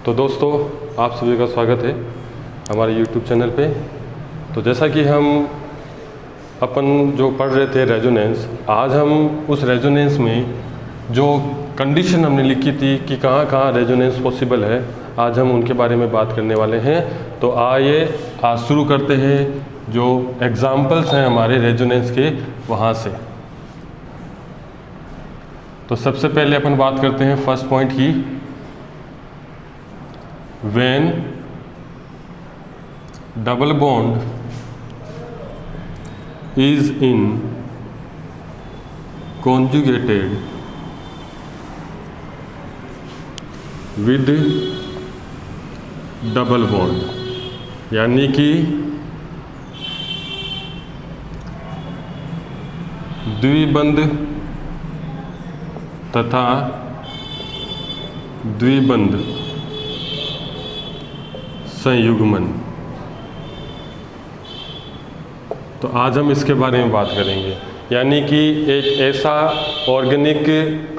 तो दोस्तों, आप सभी का स्वागत है हमारे YouTube चैनल पे। तो जैसा कि हम अपन जो पढ़ रहे थे रेजोनेंस, आज हम उस रेजोनेंस में जो कंडीशन हमने लिखी थी कि कहाँ कहाँ रेजोनेंस पॉसिबल है, आज हम उनके बारे में बात करने वाले हैं। तो आइए आज शुरू करते हैं जो एग्जाम्पल्स हैं हमारे रेजोनेंस के वहाँ से। तो सबसे पहले अपन बात करते हैं फर्स्ट पॉइंट की, when double bond is in conjugated with double bond, यानी कि द्विबंध तथा द्विबंध संयुग्मन। तो आज हम इसके बारे में बात करेंगे, यानी कि एक ऐसा ऑर्गेनिक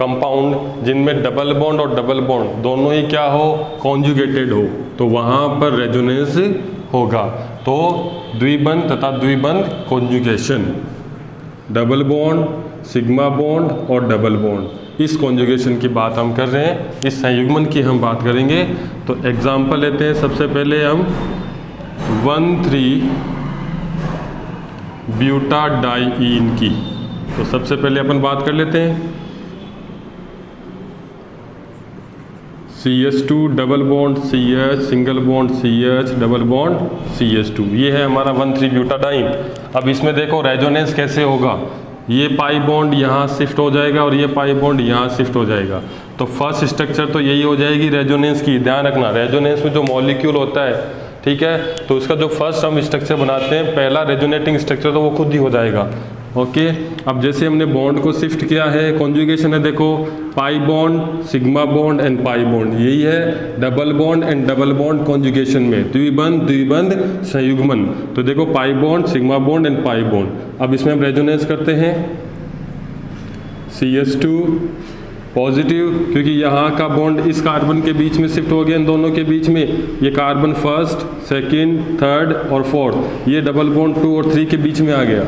कंपाउंड जिनमें डबल बॉन्ड और डबल बॉन्ड दोनों ही क्या हो, कॉन्जुगेटेड हो, तो वहाँ पर रेजोनेंस होगा। तो द्विबंध तथा द्विबंध conjugation, double bond, sigma bond और डबल बॉन्ड, इस कॉन्जुगेशन की बात हम कर रहे हैं, इस संयुग्मन की हम बात करेंगे। तो एग्जाम्पल लेते हैं। सबसे पहले हम 1,3-ब्यूटाडाइईन की। तो सबसे पहले अपन बात कर लेते हैं CH2 double bond CH, single bond CH, double bond CH2, ये है हमारा 1,3-ब्यूटाडाइन। अब इसमें देखो रेजोनेंस कैसे होगा, ये पाई बॉन्ड यहाँ शिफ्ट हो जाएगा और ये पाई बॉन्ड यहाँ शिफ्ट हो जाएगा। तो फर्स्ट स्ट्रक्चर तो यही हो जाएगी रेजोनेंस की। ध्यान रखना, रेजोनेंस में जो मॉलिक्यूल होता है, ठीक है, तो इसका जो फर्स्ट हम स्ट्रक्चर बनाते हैं, पहला रेजोनेटिंग स्ट्रक्चर, तो वो खुद ही हो जाएगा। ओके, अब जैसे हमने बॉन्ड को शिफ्ट किया है, कॉन्जुगेशन है, देखो pi bond, sigma bond and pi bond, यही है double bond and double bond conjugation में, द्विबंध द्विबंध संयुग्मन। तो देखो pi bond, sigma bond and pi bond. अब इसमें हम रेजोनेंस करते हैं CH2 पॉजिटिव, क्योंकि यहाँ का बॉन्ड इस कार्बन के बीच में शिफ्ट हो गया, इन दोनों के बीच में। ये कार्बन फर्स्ट, सेकंड, थर्ड और फोर्थ, ये डबल बॉन्ड 2 और 3 के बीच में आ गया।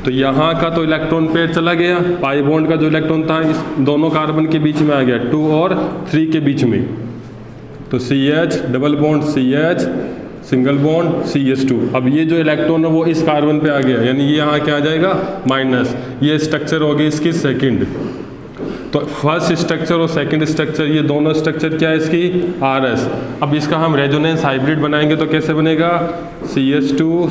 तो यहाँ का तो इलेक्ट्रॉन पेयर चला गया, पाई बॉन्ड का जो इलेक्ट्रॉन था इस दोनों कार्बन के बीच में आ गया, 2 और 3 के बीच में। तो CH double bond CH, single bond CH2। अब ये जो इलेक्ट्रॉन है वो इस कार्बन पे आ गया, यानी ये यहाँ क्या आ जाएगा, माइनस। ये स्ट्रक्चर होगी इसकी सेकंड। तो फर्स्ट स्ट्रक्चर और सेकंड स्ट्रक्चर, ये दोनों स्ट्रक्चर क्या है इसकी, RS। अब इसका हम रेजोनेंस हाइब्रिड बनाएंगे तो कैसे बनेगा, CH2।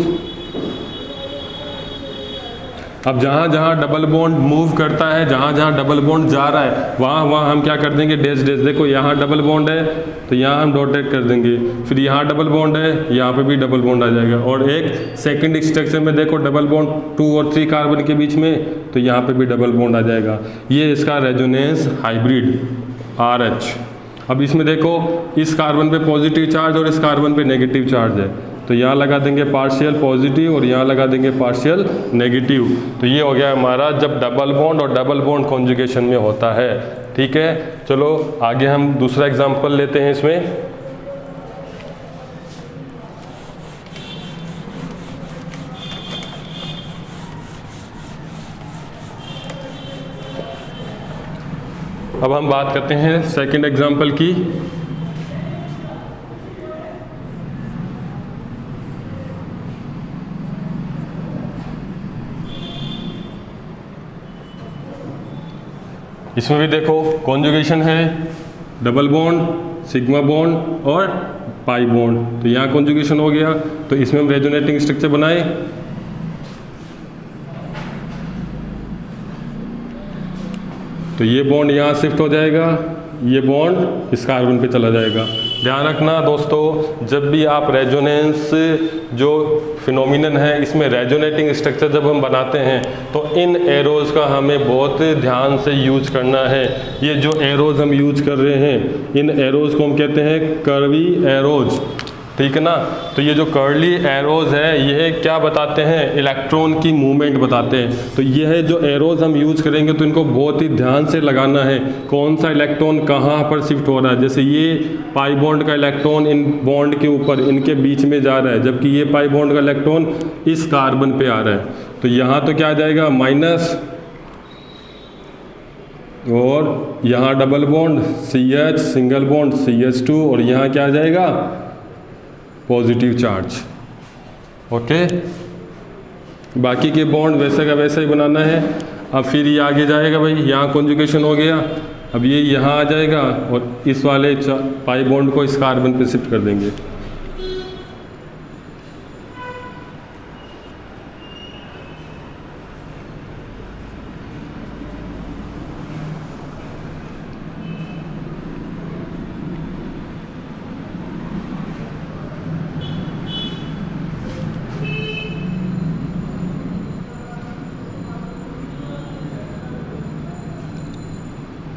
अब जहाँ जहाँ डबल बॉन्ड मूव करता है, जहाँ जहाँ डबल बॉन्ड जा रहा है, वहाँ वहाँ हम क्या कर देंगे, डैश डैश। देखो यहाँ डबल बॉन्ड है तो यहाँ हम डॉटेड कर देंगे, फिर यहाँ डबल बॉन्ड है, यहाँ पे भी डबल बॉन्ड आ जाएगा। और एक सेकंड स्ट्रक्चर में देखो डबल बॉन्ड 2 और 3 कार्बन के बीच में, तो यहाँ पे भी डबल बॉन्ड आ जाएगा। ये इसका रेजोनेंस हाइब्रिड RH। अब इसमें देखो इस कार्बन पे पॉजिटिव चार्ज और इस कार्बन पे नेगेटिव चार्ज है, तो यहाँ लगा देंगे पार्शियल पॉजिटिव और यहाँ लगा देंगे पार्शियल नेगेटिव। तो ये हो गया हमारा जब डबल बॉन्ड और डबल बॉन्ड कॉन्जुगेशन में होता है। ठीक है, चलो आगे हम दूसरा एग्जांपल लेते हैं इसमें। अब हम बात करते हैं सेकंड एग्जांपल की। इसमें भी देखो कॉन्जुगेशन है, डबल बॉन्ड, सिग्मा बॉन्ड और पाई बॉन्ड। तो यहाँ कॉन्जुगेशन हो गया, तो इसमें हम रेजोनेटिंग स्ट्रक्चर बनाए। तो ये बॉन्ड यहाँ शिफ्ट हो जाएगा, ये बॉन्ड इस कार्बन पे चला जाएगा। ध्यान रखना दोस्तों, जब भी आप रेजोनेंस जो फिनोमिनन है, इसमें रेजोनेटिंग स्ट्रक्चर जब हम बनाते हैं तो इन एरोज़ का हमें बहुत ध्यान से यूज करना है। ये जो एरोज़ हम यूज कर रहे हैं, इन एरोज़ को हम कहते हैं कर्वी एरोज़। ठीक है ना। तो ये जो कर्ली एरोज है ये क्या बताते हैं, इलेक्ट्रॉन की मूवमेंट बताते हैं। तो यह जो एरोज हम यूज करेंगे तो इनको बहुत ही ध्यान से लगाना है, कौन सा इलेक्ट्रॉन कहाँ पर शिफ्ट हो रहा है। जैसे ये पाई बॉन्ड का इलेक्ट्रॉन इन बॉन्ड के ऊपर इनके बीच में जा रहा है, जबकि ये पाई बॉन्ड का इलेक्ट्रॉन इस कार्बन पे आ रहा है। तो यहाँ तो क्या आ जाएगा माइनस, और यहाँ double bond CH, single bond CH2, और यहाँ क्या आ जाएगा पॉजिटिव चार्ज। ओके, बाकी के बॉन्ड वैसे का वैसा ही बनाना है। अब फिर ये आगे जाएगा भाई, यहाँ कॉन्जुगेशन हो गया, अब ये यहाँ आ जाएगा और इस वाले पाई बॉन्ड को इस कार्बन पे शिफ्ट कर देंगे।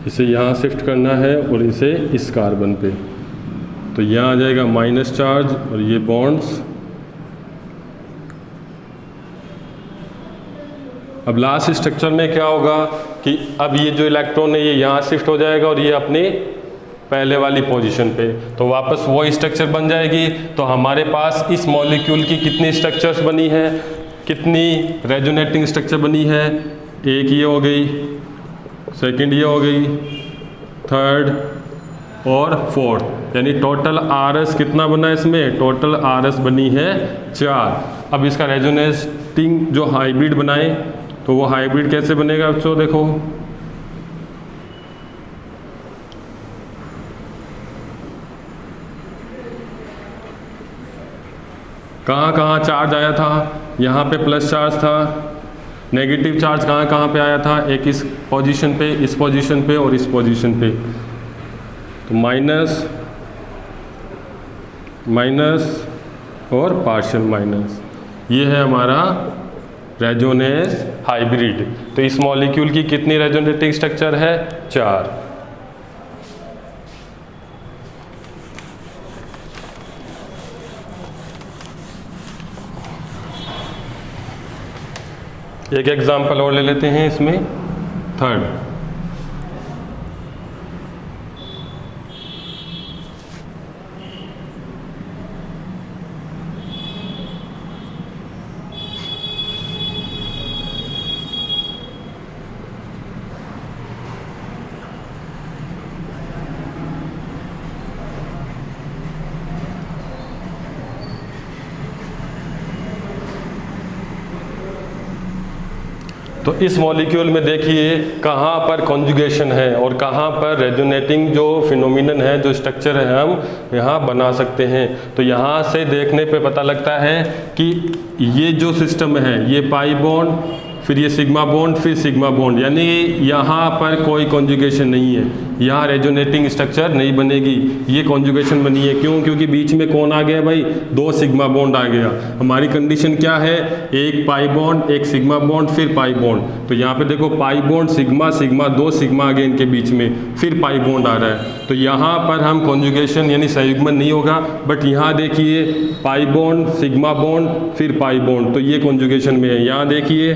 इसे यहाँ शिफ्ट करना है और इसे इस कार्बन पे, तो यहाँ आ जाएगा माइनस चार्ज और ये बॉन्ड्स। अब लास्ट स्ट्रक्चर में क्या होगा कि अब ये जो इलेक्ट्रॉन है ये यहाँ शिफ्ट हो जाएगा और ये अपनी पहले वाली पोजीशन पे, तो वापस वो स्ट्रक्चर बन जाएगी। तो हमारे पास इस मॉलिक्यूल की कितनी स्ट्रक्चर्स बनी है, कितनी रेजोनेटिंग स्ट्रक्चर बनी है, एक ये हो गई, सेकंड ये हो गई, थर्ड और फोर्थ, यानी टोटल RS कितना बना है इसमें, टोटल RS बनी है 4। अब इसका रेजोनेटिंग जो हाइब्रिड बनाए तो वो हाइब्रिड कैसे बनेगा बच्चों, देखो कहाँ कहाँ चार्ज आया था, यहाँ पे प्लस चार्ज था, नेगेटिव चार्ज कहाँ कहाँ पे आया था, एक इस पोजीशन पे, इस पोजीशन पे और इस पोजीशन पे। तो माइनस माइनस और पार्शियल माइनस, ये है हमारा रेजोनेंस हाइब्रिड। तो इस मॉलिक्यूल की कितनी रेजोनेटिंग स्ट्रक्चर है, 4। एक एग्जाम्पल और ले लेते हैं इसमें, थर्ड। तो इस मॉलिक्यूल में देखिए कहाँ पर कॉन्जुगेशन है और कहाँ पर रेजोनेटिंग जो फिनोमिनन है, जो स्ट्रक्चर है, हम यहाँ बना सकते हैं। तो यहाँ से देखने पे पता लगता है कि ये जो सिस्टम है, ये पाई बॉन्ड, फिर ये सिग्मा बॉन्ड, फिर सिग्मा बॉन्ड, यानी यहाँ पर कोई कॉन्जुगेशन नहीं है, यहाँ रेजोनेटिंग स्ट्रक्चर नहीं बनेगी, ये कॉन्जुगेशन बनी है। क्यों? क्योंकि बीच में कौन आ गया भाई, 2 सिग्मा बॉन्ड आ गया। हमारी कंडीशन क्या है, एक पाई बॉन्ड, एक सिग्मा बॉन्ड, फिर पाई बॉन्ड। तो यहाँ पे देखो pi bond, sigma sigma, 2 sigma आ गए इनके बीच में, फिर पाई बॉन्ड आ रहा है। तो यहाँ पर हम कॉन्जुगेशन यानी संयुग्मन नहीं होगा, बट यहाँ देखिए पाई बॉन्ड, सिग्मा बॉन्ड, फिर पाई बॉन्ड, तो ये कॉन्जुगेशन में है। यहाँ देखिए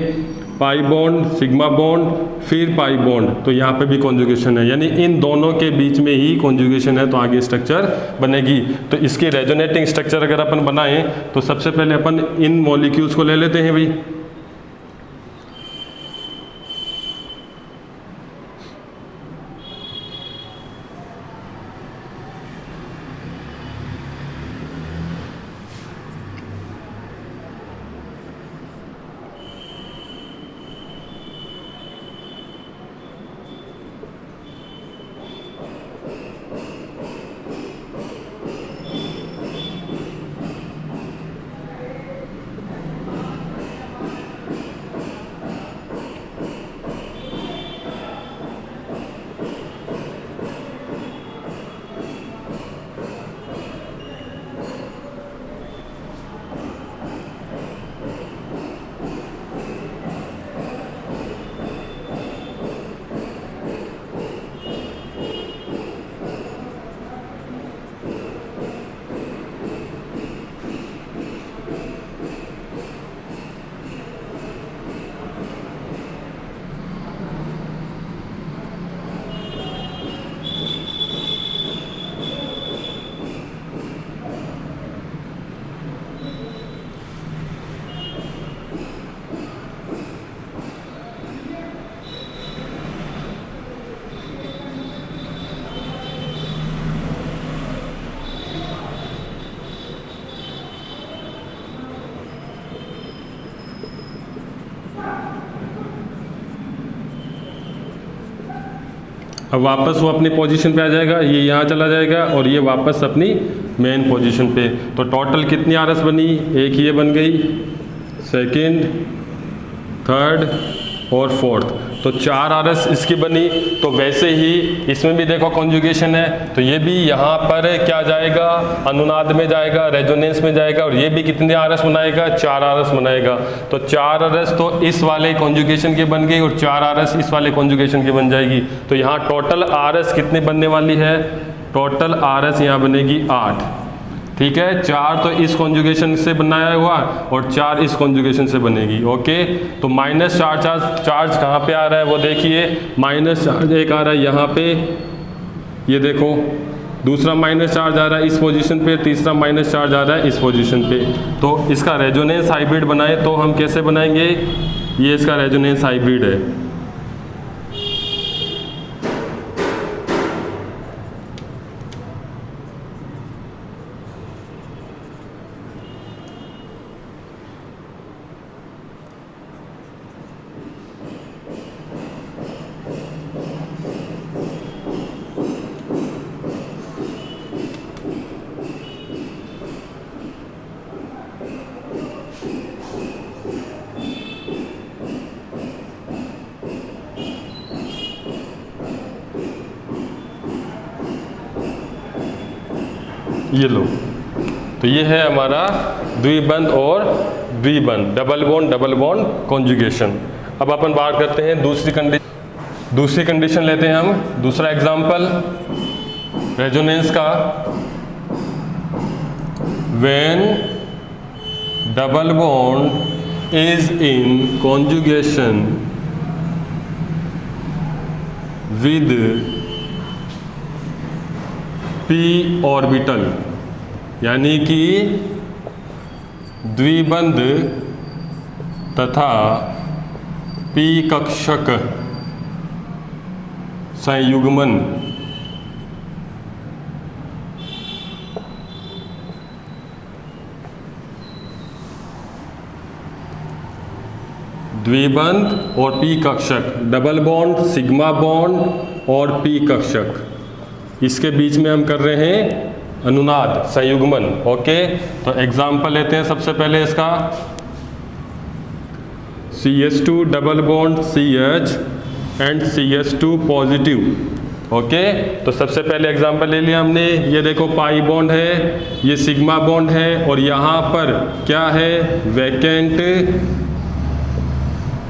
पाई बॉन्ड, सिग्मा बॉन्ड, फिर पाई बॉन्ड, तो यहाँ पे भी कॉन्जुगेशन है, यानी इन दोनों के बीच में ही कॉन्जुगेशन है, तो आगे स्ट्रक्चर बनेगी। तो इसकी रेजोनेटिंग स्ट्रक्चर अगर अपन बनाएं तो सबसे पहले अपन इन मॉलिक्यूल्स को ले लेते हैं भाई। अब वापस वो अपनी पोजीशन पे आ जाएगा, ये यहाँ चला जाएगा और ये वापस अपनी मेन पोजीशन पे। तो टोटल कितनी RS बनी, एक ये बन गई, सेकंड, थर्ड और फोर्थ, तो 4 RS इसकी बनी। तो वैसे ही इसमें भी देखो कॉन्जुगेशन है, तो ये भी यहाँ पर क्या जाएगा, अनुनाद में जाएगा, रेजोनेंस में जाएगा, और ये भी कितने RS बनाएगा, 4 RS बनाएगा। तो 4 RS तो इस वाले कॉन्जुगेशन के बन गई और 4 RS इस वाले कॉन्जुगेशन की बन जाएगी। तो यहाँ टोटल RS कितने बनने वाली है, टोटल RS यहाँ बनेगी 8, ठीक है। 4 तो इस कॉन्जुगेशन से बनाया हुआ और 4 इस कॉन्जुगेशन से बनेगी, ओके। तो माइनस चार्ज कहाँ पे आ रहा है वो देखिए, माइनस चार्ज एक आ रहा है यहाँ पे, ये देखो, दूसरा माइनस चार्ज आ रहा है इस पोजीशन पे, तीसरा माइनस चार्ज आ रहा है इस पोजीशन पे। तो इसका रेजोनेंस हाइब्रिड बनाए तो हम कैसे बनाएंगे, ये इसका रेजोनेंस हाइब्रिड है। ये लो, तो ये है हमारा द्विबंध और द्विबंध, डबल बॉन्ड कॉन्जुगेशन। अब अपन बात करते हैं दूसरी कंडीशन लेते हैं हम, दूसरा एग्जांपल रेजोनेंस का। When double bond is in conjugation with p orbital, यानी कि द्विबंध तथा p कक्षक संयुग्मन द्विबंध और p कक्षक, डबल बॉन्ड, सिग्मा बॉन्ड और p कक्षक, इसके बीच में हम कर रहे हैं अनुनाद संयुग्मन, ओके। तो एग्जाम्पल लेते हैं सबसे पहले इसका, CH2 double bond CH and CH2 positive, okay. तो सबसे पहले एग्जाम्पल ले लिया हमने, ये देखो पाई बॉन्ड है, ये सिग्मा बॉन्ड है और यहाँ पर क्या है, वैकेंट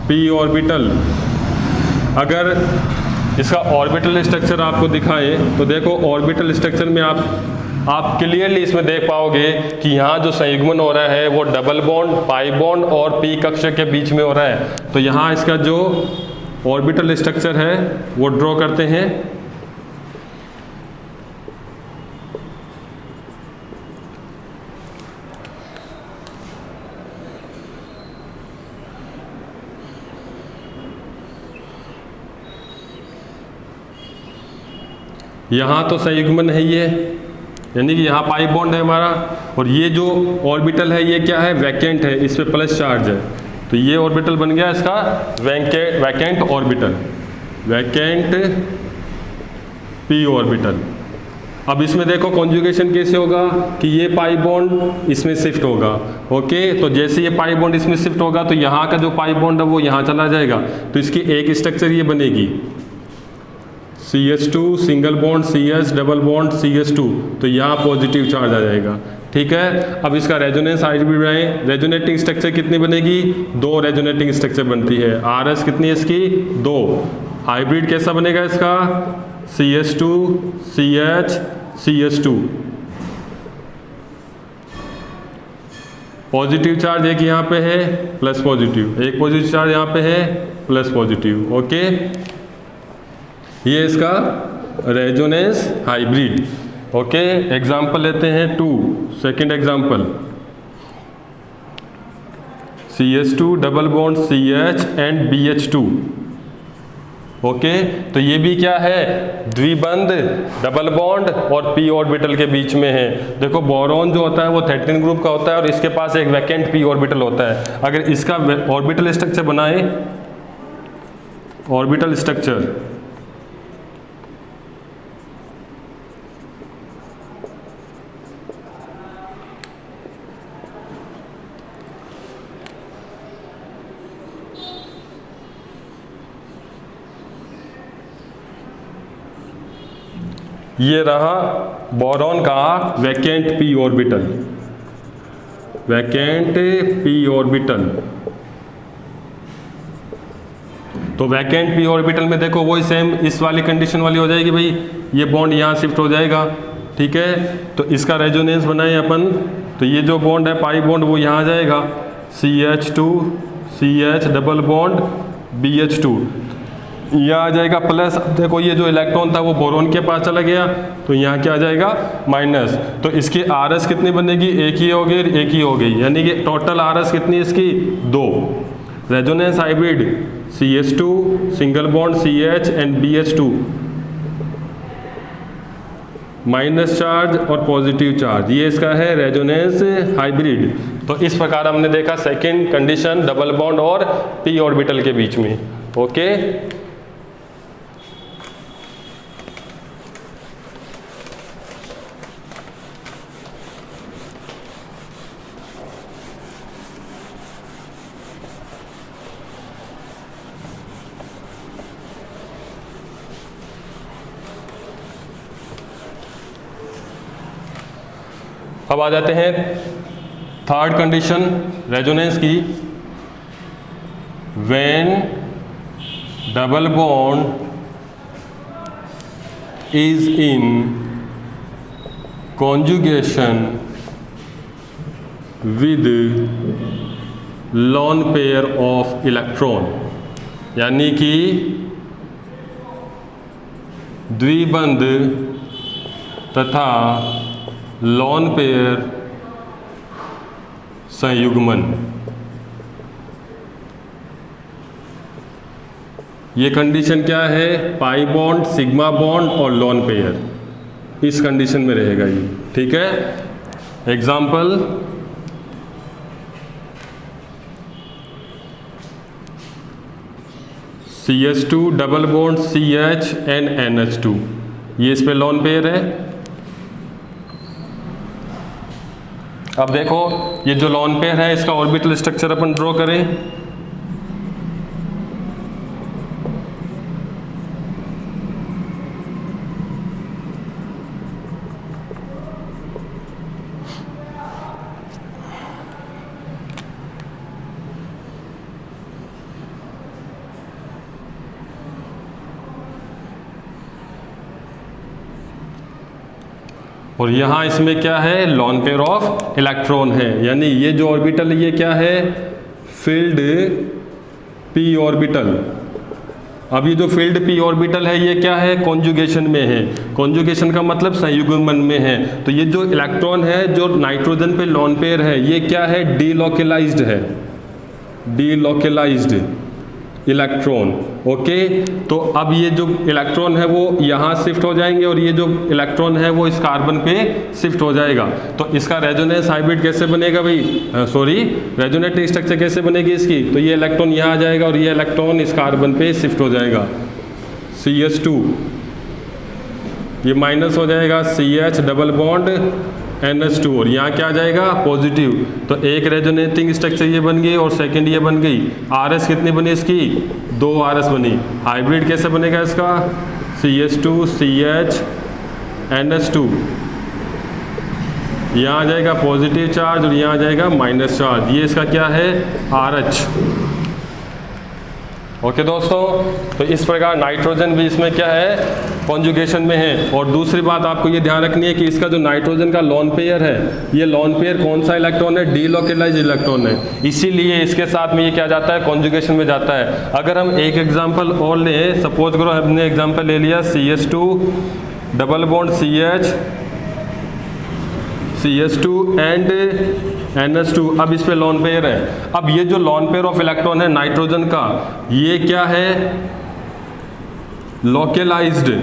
p ऑर्बिटल। अगर इसका ऑर्बिटल स्ट्रक्चर आपको दिखाएं तो देखो ऑर्बिटल स्ट्रक्चर में आप क्लियरली इसमें देख पाओगे कि यहाँ जो संयुग्मन हो रहा है वो डबल बॉन्ड, पाई बॉन्ड और p कक्षक के बीच में हो रहा है। तो यहाँ इसका जो ऑर्बिटल स्ट्रक्चर है वो ड्रॉ करते हैं। यहाँ तो संयुग्मन है ये, यानी कि यहाँ पाई बॉन्ड है हमारा, और ये जो ऑर्बिटल है ये क्या है, वैकेंट है, इस पे प्लस चार्ज है। तो ये ऑर्बिटल बन गया इसका vacant orbital, vacant p orbital. अब इसमें देखो कॉन्जुगेशन कैसे होगा कि ये पाई बॉन्ड इसमें शिफ्ट होगा, ओके। तो जैसे ये पाई बॉन्ड इसमें शिफ्ट होगा तो यहाँ का जो पाई बॉन्ड है वो यहाँ चला जाएगा, तो इसकी एक स्ट्रक्चर ये बनेगी, CH2 single bond CH double bond CH2, तो यहाँ पॉजिटिव चार्ज आ जाएगा, ठीक है। अब इसका रेजोनेंस हाइब्रिड बनाएं, रेजोनेटिंग स्ट्रक्चर कितनी बनेगी, 2 रेजोनेटिंग स्ट्रक्चर बनती है, RS कितनी है इसकी, 2। हाइब्रिड कैसा बनेगा इसका, CH2 CH CH2, positive charge एक यहाँ पे है प्लस पॉजिटिव, एक पॉजिटिव चार्ज यहाँ पे है प्लस पॉजिटिव, ओके। ये इसका रेजोनेंस हाइब्रिड, ओके। एग्जाम्पल लेते हैं 2, second example, CH2 double bond CH and BH2, okay. तो ये भी क्या है, द्विबंध, डबल बॉन्ड और p ऑर्बिटल के बीच में है। देखो बोरॉन जो होता है वो 13 ग्रुप का होता है और इसके पास एक वैकेंट p ऑर्बिटल होता है। अगर इसका ऑर्बिटल स्ट्रक्चर बनाए, ऑर्बिटल स्ट्रक्चर ये रहा बोरॉन का vacant p orbital, vacant p orbital. तो वैकेंट p ऑर्बिटल में देखो वही सेम इस वाली कंडीशन वाली हो जाएगी भाई, ये बॉन्ड यहाँ शिफ्ट हो जाएगा, ठीक है। तो इसका रेजोनेंस बनाए अपन, तो ये जो बॉन्ड है पाई बॉन्ड वो यहाँ आ जाएगा, CH2 CH double bond BH2, यहाँ आ जाएगा प्लस। देखो ये जो इलेक्ट्रॉन था वो बोरॉन के पास चला गया, तो यहाँ क्या आ जाएगा माइनस। तो इसकी RS कितनी बनेगी, एक ही हो गई, एक ही हो गई, यानी कि टोटल RS कितनी इसकी 2। Resonance hybrid CH2 single bond CH and BH2, minus charge और पॉजिटिव चार्ज, ये इसका है रेजोनेंस हाइब्रिड। तो इस प्रकार हमने देखा सेकंड कंडीशन डबल बॉन्ड और p ऑर्बिटल के बीच में, ओके। अब आ जाते हैं थर्ड कंडीशन रेजोनेंस की, when double bond is in conjugation with lone pair of electron, यानी कि द्विबंध तथा लॉन पेयर संयुग्मन। ये कंडीशन क्या है, पाई बॉन्ड, सिग्मा बॉन्ड और लॉन पेयर, इस कंडीशन में रहेगा ये, ठीक है। Example, CH2 double bond CH and NH2, ये इस पे लॉन पेयर है। अब देखो ये जो लॉन पेयर है इसका ऑर्बिटल स्ट्रक्चर अपन ड्रॉ करें। और यहाँ इसमें क्या है, लॉन पेयर ऑफ इलेक्ट्रॉन है, यानी ये जो ऑर्बिटल ये क्या है, फील्ड p ऑर्बिटल। अब ये जो फील्ड p ऑर्बिटल है ये क्या है, कॉन्जुगेशन में है। कॉन्जुगेशन का मतलब संयुग्मन में है। तो ये जो इलेक्ट्रॉन है जो नाइट्रोजन पे लॉन पेयर है ये क्या है, डीलोकलाइज्ड है, डीलोकलाइज्ड इलेक्ट्रॉन, ओके। तो अब ये जो इलेक्ट्रॉन है वो यहाँ शिफ्ट हो जाएंगे और ये जो इलेक्ट्रॉन है वो इस कार्बन पे शिफ्ट हो जाएगा। तो इसका रेजोनेंस हाइब्रिड कैसे बनेगा भाई, सॉरी रेजोनेटिंग स्ट्रक्चर कैसे बनेगी इसकी, तो ये इलेक्ट्रॉन यहाँ आ जाएगा और ये इलेक्ट्रॉन इस कार्बन पे शिफ्ट हो जाएगा, CH2 ये माइनस हो जाएगा, CH डबल बॉन्ड NH2 और यहाँ क्या आ जाएगा पॉजिटिव। तो एक रेजोनेटिंग स्ट्रक्चर ये बन गई और सेकंड ये बन गई। RS कितनी बनी इसकी, 2 RS बनी। हाइब्रिड कैसे बनेगा इसका, CH2 CH NH2, यहाँ आ जाएगा पॉजिटिव चार्ज और यहाँ आ जाएगा माइनस चार्ज, ये इसका क्या है RH, ओके दोस्तों। तो इस प्रकार नाइट्रोजन भी इसमें क्या है, कॉन्जुगेशन में है। और दूसरी बात आपको ये ध्यान रखनी है कि इसका जो नाइट्रोजन का लॉन पेयर है, ये लॉन पेयर कौन सा इलेक्ट्रॉन है, डीलोकलाइज्ड इलेक्ट्रॉन है, इसीलिए इसके साथ में ये क्या जाता है, कॉन्जुगेशन में जाता है। अगर हम एक एग्जांपल और लें, सपोज करो हमने एग्जांपल ले लिया CH2 double bond CH2 and NH2, अब इस पे लॉन पेयर है। अब ये जो लॉन पेयर ऑफ इलेक्ट्रॉन है नाइट्रोजन का, ये क्या है, लोकलाइज्ड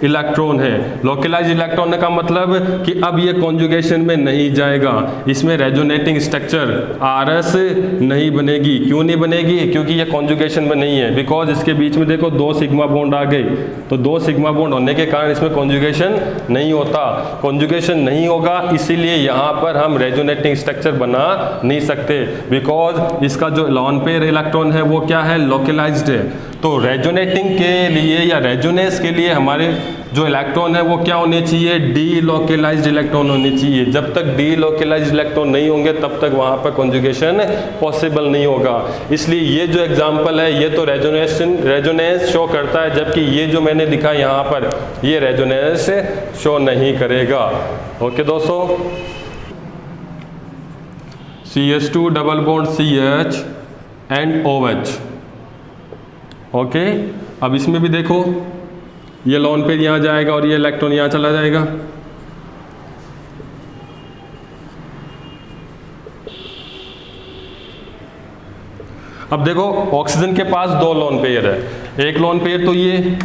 इलेक्ट्रॉन है। लोकलाइज्ड इलेक्ट्रॉन का मतलब कि अब ये कॉन्जुगेशन में नहीं जाएगा, इसमें रेजोनेटिंग स्ट्रक्चर RS नहीं बनेगी। क्यों नहीं बनेगी, क्योंकि ये कॉन्जुगेशन में नहीं है, बिकॉज इसके बीच में देखो 2 सिग्मा बॉन्ड आ गए। तो 2 सिग्मा बॉन्ड होने के कारण इसमें कॉन्जुगेशन नहीं होता। कॉन्जुगेशन नहीं होगा इसीलिए यहाँ पर हम रेजोनेटिंग स्ट्रक्चर बना नहीं सकते, बिकॉज इसका जो लॉन पेयर इलेक्ट्रॉन है वो क्या है, लोकलाइज्ड है। तो रेजोनेटिंग के लिए या रेजोनेंस के लिए हमारे जो इलेक्ट्रॉन है वो क्या होने चाहिए, डी लोकलाइज्ड इलेक्ट्रॉन होने चाहिए। जब तक डी लोकलाइज्ड इलेक्ट्रॉन नहीं होंगे तब तक वहाँ पर कॉन्जुगेशन पॉसिबल नहीं होगा। इसलिए ये जो एग्जांपल है ये तो रेजोनेंस शो करता है, जबकि ये जो मैंने लिखा यहाँ पर ये रेजोनेंस शो नहीं करेगा। ओके दोस्तों, CH2 double bond CH and OH। Okay, अब इसमें भी देखो ये लोन पेयर यहाँ जाएगा और ये इलेक्ट्रॉन यहाँ चला जाएगा। अब देखो ऑक्सीजन के पास दो लोन पेयर है, एक लोन पेयर तो ये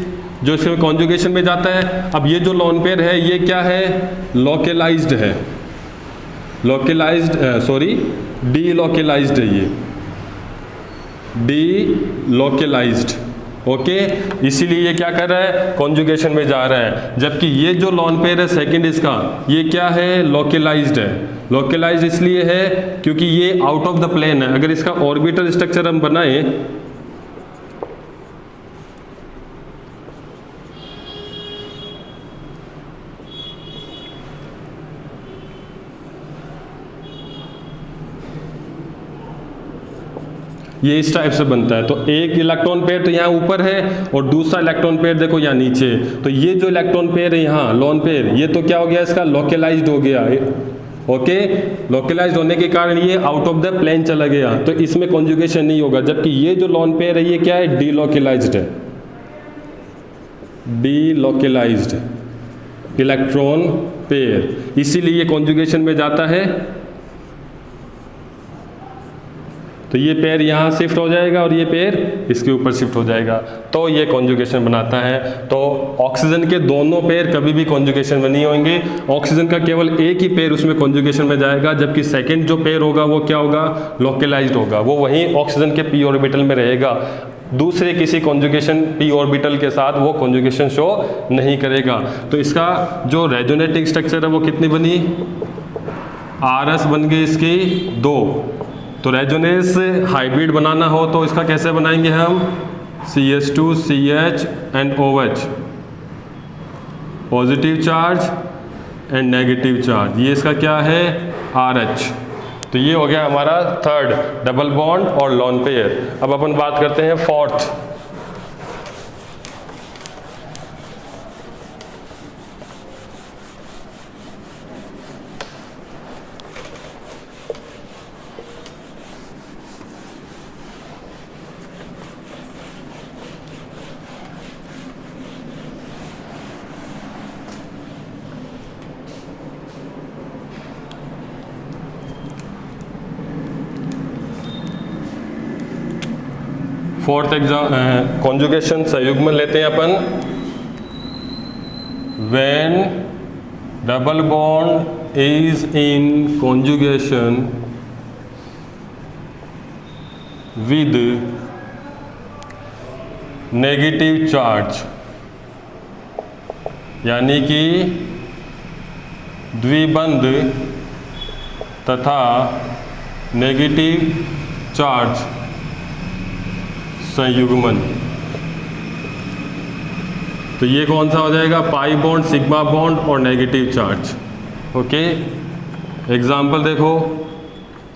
जो इसमें कॉन्जुगेशन में जाता है। अब ये जो लोन पेयर है ये क्या है, लोकलाइज्ड है, डी लोकलाइज्ड है, ये डी लोकलाइज्ड। ओके, इसीलिए ये क्या कर रहा है, कॉन्जुगेशन में जा रहा है। जबकि ये जो लोन पेयर है सेकंड इसका, ये क्या है, लोकलाइज्ड है। लोकलाइज्ड इसलिए है क्योंकि ये आउट ऑफ द प्लेन है। अगर इसका ऑर्बिटल स्ट्रक्चर हम बनाएं, ये इस टाइप से बनता है। तो एक इलेक्ट्रॉन पेयर तो यहाँ ऊपर है और दूसरा इलेक्ट्रॉन पेयर देखो यहाँ नीचे। तो ये जो इलेक्ट्रॉन पेयर है यहाँ लोन पेयर, ये तो क्या हो गया, इसका लोकलाइज्ड हो गया। ओके, लोकलाइज्ड होने के कारण ये आउट ऑफ द प्लेन चला गया, तो इसमें कॉन्जुगेशन नहीं होगा। जबकि ये जो लोन पेयर है ये क्या है, डी लोकलाइज्ड है, डी लोकलाइज्ड इलेक्ट्रॉन पेयर, इसीलिए ये कॉन्जुगेशन में जाता है। तो ये पेयर यहाँ शिफ्ट हो जाएगा और ये पेयर इसके ऊपर शिफ्ट हो जाएगा, तो ये कॉन्जुगेशन बनाता है। तो ऑक्सीजन के दोनों पेयर कभी भी कॉन्जुगेशन में नहीं होंगे, ऑक्सीजन का केवल एक ही पेयर उसमें कॉन्जुगेशन में जाएगा। जबकि सेकंड जो पेयर होगा वो क्या होगा, लोकलाइज्ड होगा, वो वहीं ऑक्सीजन के p ऑर्बिटल में रहेगा, दूसरे किसी कॉन्जुगेशन p ऑर्बिटल के साथ वो कॉन्जुगेशन शो नहीं करेगा। तो इसका जो रेजोनेटिंग स्ट्रक्चर है वो कितनी बनी, RS बन गई इसकी 2। तो रेजोनेंस हाइब्रिड बनाना हो तो इसका कैसे बनाएंगे हम, CH2 CH and OH, positive charge and negative charge, ये इसका क्या है, RH। तो ये हो गया हमारा थर्ड, डबल बॉन्ड और लोन पेयर। अब अपन बात करते हैं फोर्थ। फोर्थ कॉन्जुगेशन संयुग्मन लेते हैं अपन। When double bond is in conjugation with negative charge, यानी कि द्विबंध तथा नेगेटिव चार्ज संयुग्मन, तो ये कौन सा हो जाएगा, पाई बॉन्ड, सिग्मा बॉन्ड और नेगेटिव चार्ज। ओके, एग्जाम्पल देखो,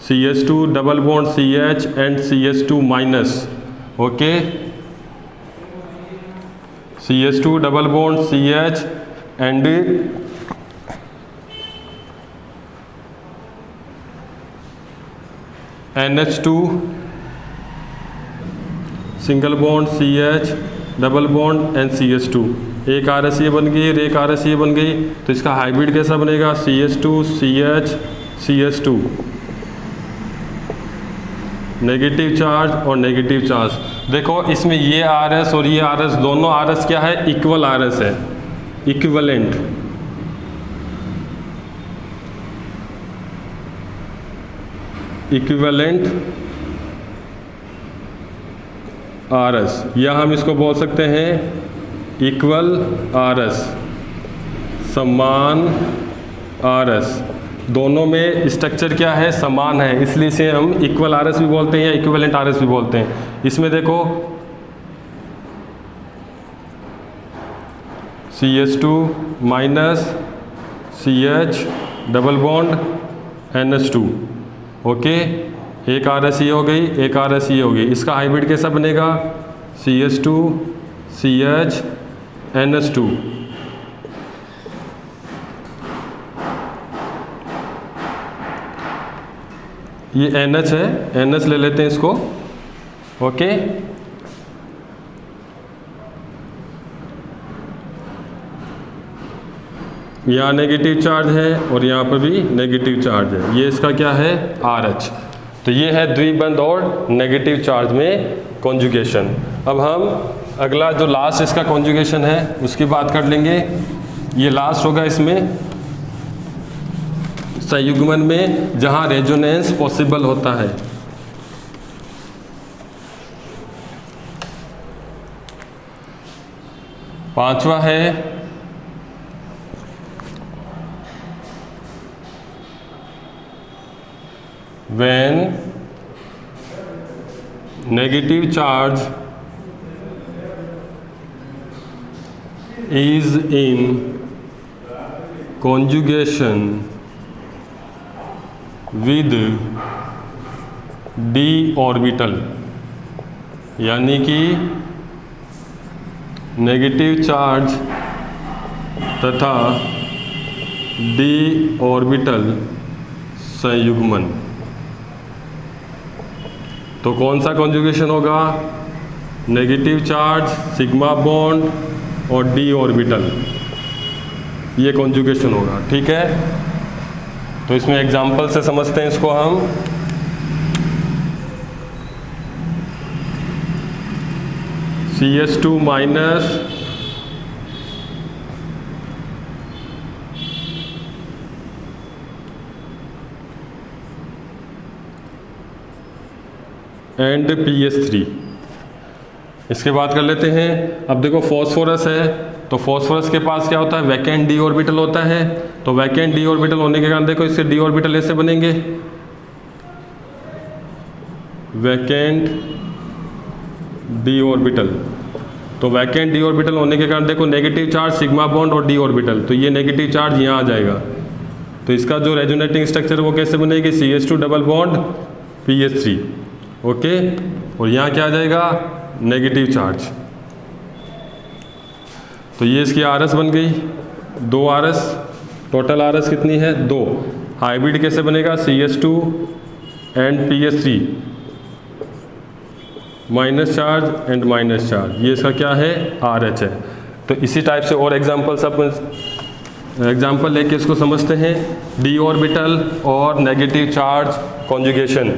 CH2 double bond CH and CH2 minus. Okay, CH2 double bond CH and NH2 single bond CH double bond and CH2, एक RS ये बन गई और एक RS ये बन गई। तो इसका हाइब्रिड कैसा बनेगा, CH2 CH CH2, negative charge और नेगेटिव चार्ज। देखो इसमें ये RS और ये RS दोनों RS क्या है, इक्वल RS है, इक्विवेलेंट। इक्विवेलेंट RS, या हम इसको बोल सकते हैं इक्वल RS, समान RS। दोनों में स्ट्रक्चर क्या है, समान है, इसलिए इसे हम इक्वल RS भी बोलते हैं या इक्विवेलेंट RS भी बोलते हैं। इसमें देखो CH2 minus CH double bond NH2। Okay, एक RS ये हो गई, एक RS ये हो गई। इसका हाइब्रिड कैसा बनेगा? CH2 CH NH2। ये NH है, NH ले लेते हैं इसको। ओके, यहाँ नेगेटिव चार्ज है और यहाँ पर भी नेगेटिव चार्ज है। ये इसका क्या है? RH। तो ये है द्विबंध और नेगेटिव चार्ज में कॉन्जुगेशन। अब हम अगला जो लास्ट इसका कॉन्जुगेशन है उसकी बात कर लेंगे। ये लास्ट होगा इसमें संयुग्मन में जहाँ रेजोनेंस पॉसिबल होता है। पांचवा है when negative charge is in conjugation with d orbital, यानी कि नेगेटिव चार्ज तथा d ऑर्बिटल संयुग्मन। तो कौन सा कॉन्जुगेशन होगा? नेगेटिव चार्ज, सिग्मा बॉन्ड और d ऑर्बिटल, ये कॉन्जुगेशन होगा। ठीक है, तो इसमें एग्जाम्पल से समझते हैं इसको हम। CH2 minus and PH3। इसके बाद कर लेते हैं। अब देखो फॉस्फोरस है, तो फॉस्फोरस के पास क्या होता है? वैकेंट d ऑर्बिटल होता है। तो वैकेंट d ऑर्बिटल होने के कारण देखो इससे d ऑर्बिटल ऐसे बनेंगे, वैकेंट d ऑर्बिटल। तो वैकेंट d ऑर्बिटल होने के कारण देखो नेगेटिव चार्ज, सिग्मा बॉन्ड और d ऑर्बिटल, तो ये नेगेटिव चार्ज यहाँ आ जाएगा। तो इसका जो रेजोनेटिंग स्ट्रक्चर वो कैसे बनेगी? CH2 double bond PH3। Okay, और यहाँ क्या आ जाएगा? Negative charge. तो ये इसकी RS बन गई, 2 RS। टोटल RS कितनी है? 2। हाइब्रिड कैसे बनेगा? CH2 and PH3, minus charge and minus charge. ये इसका क्या है? RH है। तो इसी टाइप से और एग्जाम्पल एग्जाम्पल लेके इसको समझते हैं। d ऑर्बिटल और नेगेटिव चार्ज कॉन्जुगेशन।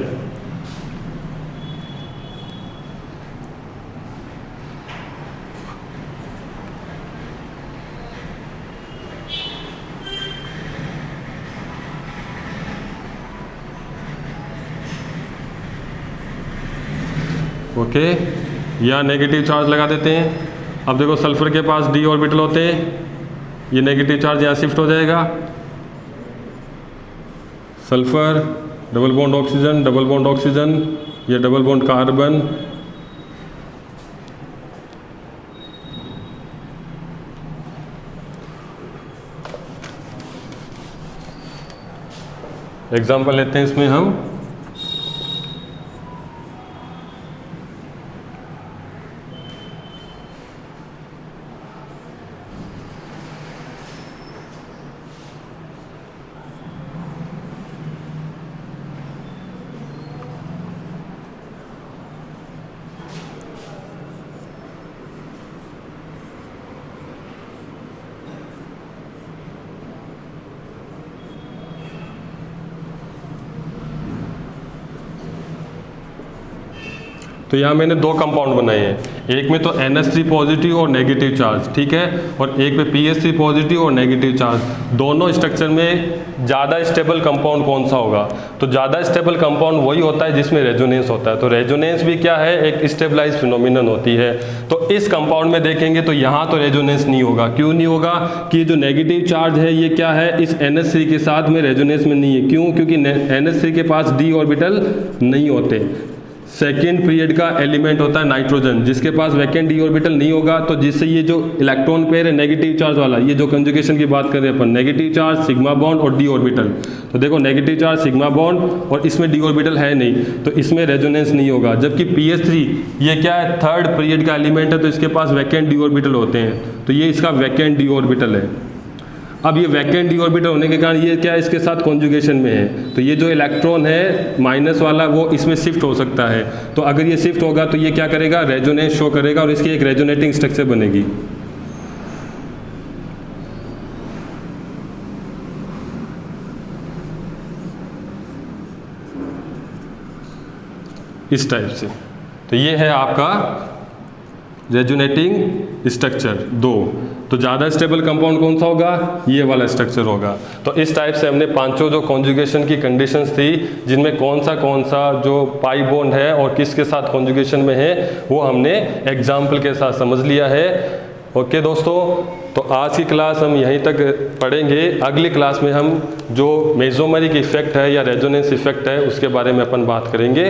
ओके, या नेगेटिव चार्ज लगा देते हैं। अब देखो सल्फर के पास d ऑर्बिटल होते हैं, ये नेगेटिव चार्ज यहाँ शिफ्ट हो जाएगा। Sulphur double bond oxygen, double bond oxygen, ये डबल बॉन्ड कार्बन, एग्जाम्पल लेते हैं इसमें हम। तो यहाँ मैंने 2 कंपाउंड बनाए हैं, एक में तो NH3 पॉजिटिव और नेगेटिव चार्ज, ठीक है, और एक में PH3 पॉजिटिव और नेगेटिव चार्ज। दोनों स्ट्रक्चर में ज़्यादा स्टेबल कंपाउंड कौन सा होगा? तो ज़्यादा स्टेबल कंपाउंड वही होता है जिसमें रेजोनेंस होता है। तो रेजोनेंस भी क्या है? एक स्टेबलाइज फिनोमिनन होती है। तो इस कंपाउंड में देखेंगे तो यहाँ तो रेजोनेंस नहीं होगा। क्यों नहीं होगा? कि जो नेगेटिव चार्ज है ये क्या है? इस NH3 के साथ में रेजोनेंस में नहीं है। क्यों? क्योंकि NH3 के पास d ऑर्बिटल नहीं होते। सेकेंड पीरियड का एलिमेंट होता है नाइट्रोजन, जिसके पास वैकेंट डी ऑर्बिटल नहीं होगा, तो जिससे ये जो इलेक्ट्रॉन पेयर है नेगेटिव चार्ज वाला, ये जो कंजुगेशन की बात कर रहे हैं अपन, नेगेटिव चार्ज सिग्मा बॉन्ड और डी ऑर्बिटल, तो देखो नेगेटिव चार्ज सिग्मा बॉन्ड और इसमें डी ऑर्बिटल है नहीं, तो इसमें रेजोनेंस नहीं होगा। जबकि PS3 ये क्या है, थर्ड पीरियड का एलिमेंट है, तो इसके पास वैकेंट डी ऑर्बिटल होते हैं, तो ये इसका वैकेंट डी ऑर्बिटल है। अब ये वैकेंट डी ऑर्बिटल होने के कारण ये क्या है, इसके साथ कॉन्जुगेशन में है, तो ये जो इलेक्ट्रॉन है माइनस वाला वो इसमें शिफ्ट हो सकता है, तो अगर ये शिफ्ट होगा तो ये क्या करेगा, रेजोनेंस शो करेगा और इसकी एक रेजोनेटिंग स्ट्रक्चर बनेगी। इस टाइप से, तो ये है आपका रेजोनेटिंग स्ट्रक्चर 2। तो ज़्यादा स्टेबल कंपाउंड कौन सा होगा, ये वाला स्ट्रक्चर होगा। तो इस टाइप से हमने पांचों जो कॉन्जुगेशन की कंडीशंस थी, जिनमें कौन सा जो पाई बॉन्ड है और किसके साथ कॉन्जुगेशन में है, वो हमने एग्जाम्पल के साथ समझ लिया है। ओके दोस्तों, तो आज की क्लास हम यहीं तक पढ़ेंगे। अगली क्लास में हम जो मेसोमेरिक इफेक्ट है या रेजोनेंस इफेक्ट है उसके बारे में अपन बात करेंगे।